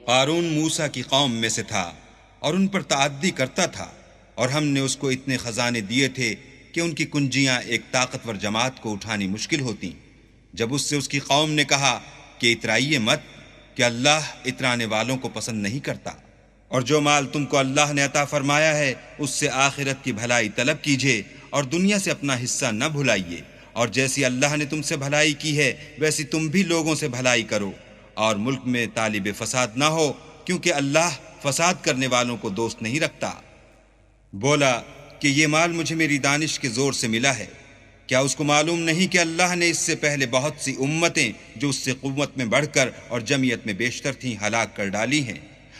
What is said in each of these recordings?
قارون موسیٰ کی قوم میں سے تھا اور ان پر تعدی کرتا تھا، اور ہم نے اس کو اتنے خزانے دیے تھے کہ ان کی کنجیاں ایک طاقتور جماعت کو اٹھانی مشکل ہوتیں۔ جب اس سے اس کی قوم نے کہا کہ اترائیے مت، کہ اللہ اترانے والوں کو پسند نہیں کرتا، اور جو مال تم کو اللہ نے عطا فرمایا ہے اس سے آخرت کی بھلائی طلب کیجیے اور دنیا سے اپنا حصہ نہ بھلائیے، اور جیسی اللہ نے تم سے بھلائی کی ہے ویسی تم بھی لوگوں سے بھلائی کرو، اور ملک میں طالب فساد نہ ہو، کیونکہ اللہ فساد کرنے والوں کو دوست نہیں رکھتا۔ بولا کہ یہ مال مجھے میری دانش کے زور سے ملا ہے، کیا اس کو معلوم نہیں کہ اللہ نے اس سے پہلے بہت سی امتیں جو اس سے قوت میں بڑھ کر اور جمعیت میں بیشتر تھیں ہلاک کر ڈالی ہیں،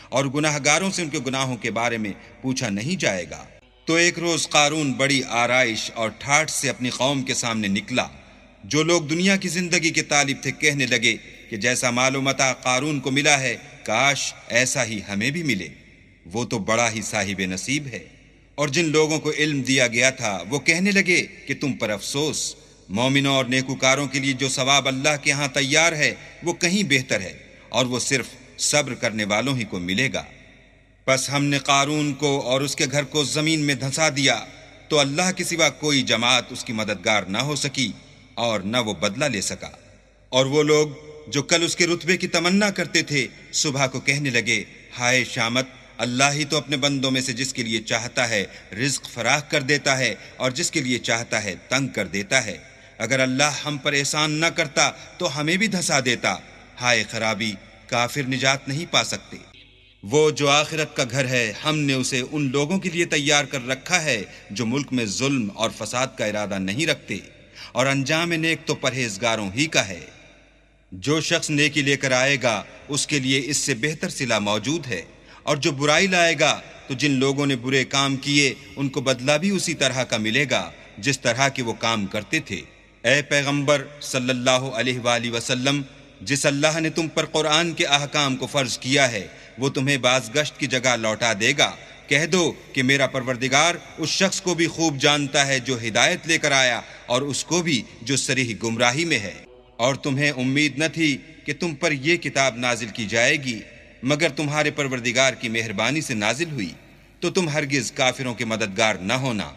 اور گناہ گاروں سے ان کے گناہوں کے بارے میں پوچھا نہیں جائے گا۔ تو ایک روز قارون بڑی آرائش اور ٹھاٹھ سے اپنی قوم کے سامنے نکلا۔ جو لوگ دنیا کی زندگی کے طالب تھے کہنے لگے کہ جیسا مال و متاع قارون کو ملا ہے کاش ایسا ہی ہمیں بھی ملے، وہ تو بڑا ہی صاحب نصیب ہے۔ اور جن لوگوں کو علم دیا گیا تھا وہ کہنے لگے کہ تم پر افسوس، مومنوں اور نیکوکاروں کے لیے جو ثواب اللہ کے ہاں تیار ہے وہ کہیں بہتر ہے، اور وہ صرف صبر کرنے والوں ہی کو ملے گا۔ پس ہم نے قارون کو اور اس کے گھر کو زمین میں دھنسا دیا، تو اللہ کے سوا کوئی جماعت اس کی مددگار نہ ہو سکی اور نہ وہ بدلہ لے سکا۔ اور وہ لوگ جو کل اس کے رتبے کی تمنا کرتے تھے صبح کو کہنے لگے ہائے شامت، اللہ ہی تو اپنے بندوں میں سے جس کے لیے چاہتا ہے رزق فراخ کر دیتا ہے اور جس کے لیے چاہتا ہے تنگ کر دیتا ہے۔ اگر اللہ ہم پر احسان نہ کرتا تو ہمیں بھی دھسا دیتا۔ ہائے خرابی، کافر نجات نہیں پا سکتے۔ وہ جو آخرت کا گھر ہے ہم نے اسے ان لوگوں کے لیے تیار کر رکھا ہے جو ملک میں ظلم اور فساد کا ارادہ نہیں رکھتے، اور انجام نیک تو پرہیزگاروں ہی کا ہے۔ جو شخص نیکی لے کر آئے گا اس کے لیے اس سے بہتر صلہ موجود ہے، اور جو برائی لائے گا تو جن لوگوں نے برے کام کیے ان کو بدلہ بھی اسی طرح کا ملے گا جس طرح کے وہ کام کرتے تھے۔ اے پیغمبر صلی اللہ علیہ وآلہ وسلم، جس اللہ نے تم پر قرآن کے احکام کو فرض کیا ہے وہ تمہیں بازگشت کی جگہ لوٹا دے گا۔ کہہ دو کہ میرا پروردگار اس شخص کو بھی خوب جانتا ہے جو ہدایت لے کر آیا اور اس کو بھی جو صریح گمراہی میں ہے۔ اور تمہیں امید نہ تھی کہ تم پر یہ کتاب نازل کی جائے گی مگر تمہارے پروردگار کی مہربانی سے نازل ہوئی، تو تم ہرگز کافروں کے مددگار نہ ہونا۔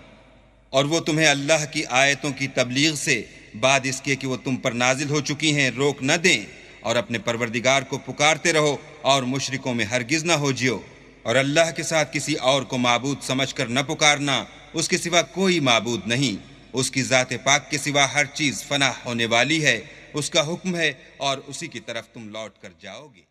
اور وہ تمہیں اللہ کی آیتوں کی تبلیغ سے بعد اس کے کہ وہ تم پر نازل ہو چکی ہیں روک نہ دیں، اور اپنے پروردگار کو پکارتے رہو اور مشرکوں میں ہرگز نہ ہو جیو، اور اللہ کے ساتھ کسی اور کو معبود سمجھ کر نہ پکارنا، اس کے سوا کوئی معبود نہیں، اس کی ذات پاک کے سوا ہر چیز فنا ہونے والی ہے، اس کا حکم ہے اور اسی کی طرف تم لوٹ کر جاؤ گے۔